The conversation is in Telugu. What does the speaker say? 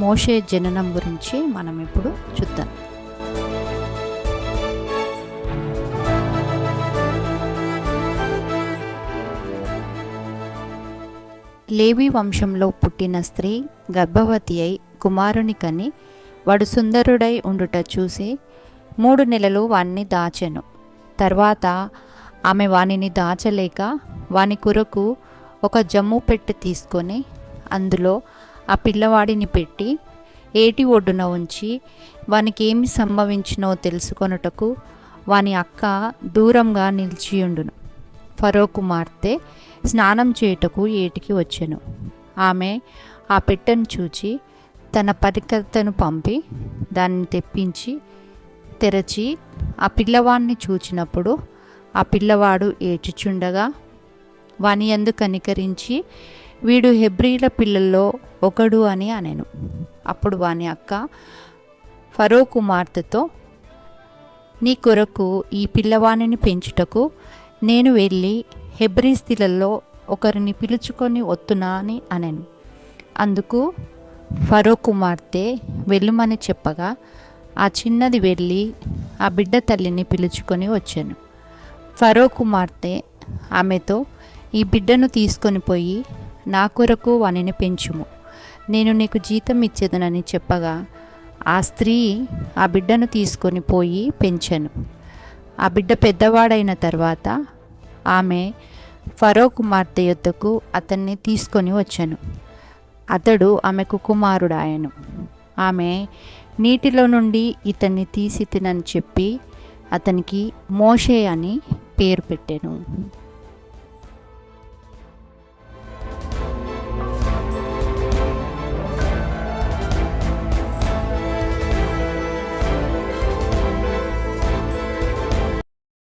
మోషే జననం గురించి మనం ఇప్పుడు చూద్దాం. లేవి వంశంలో పుట్టిన స్త్రీ గర్భవతి అయి కుమారుని కని వాడు సుందరుడై ఉండుట చూసి 3 నెలలు వాణ్ణి దాచెను. తర్వాత ఆమె వానిని దాచలేక వాని కొరకు ఒక జమ్ము పెట్టె తీసుకొని అందులో ఆ పిల్లవాడిని పెట్టి ఏటి ఒడ్డున ఉంచి వానికి ఏమి సంభవించినో తెలుసుకొనుటకు వాని అక్క దూరంగా నిలిచియుండును. ఫరో కుమార్తె స్నానం చేయుటకు ఏటికి వచ్చెను. ఆమె ఆ పెట్టెను చూచి తన పరికర్తను పంపి దాన్ని తెప్పించి తెరచి ఆ పిల్లవాడిని చూచినప్పుడు ఆ పిల్లవాడు ఏడ్చుచుండగా వాని యందు కనికరించి వీడు హెబ్రీల పిల్లల్లో ఒకడు అని అనెను. అప్పుడు వాని అక్క ఫరో కుమార్తెతో, నీ కొరకు ఈ పిల్లవాణిని పెంచుటకు నేను వెళ్ళి హెబ్రీ స్త్రీలలో ఒకరిని పిలుచుకొని వత్తునా అని అనెను. అందుకు ఫరో కుమార్తె వెళ్ళుమని చెప్పగా ఆ చిన్నది వెళ్ళి ఆ బిడ్డ తల్లిని పిలుచుకొని వచ్చెను. ఫరో కుమార్తె ఆమెతో, ఈ బిడ్డను తీసుకొని పోయి నా కొరకు వానిని పెంచుము, నేను నీకు జీతం ఇచ్చేదనని చెప్పగా ఆ స్త్రీ ఆ బిడ్డను తీసుకొని పోయి పెంచెను. ఆ బిడ్డ పెద్దవాడైన తర్వాత ఆమె ఫరో కుమార్తె యొద్దకు అతన్ని తీసుకొని వచ్చెను. అతడు ఆమెకు కుమారుడాయెను. ఆమె నీటిలో నుండి ఇతన్ని తీసి తినని చెప్పి అతనికి మోషే అని పేరు పెట్టెను.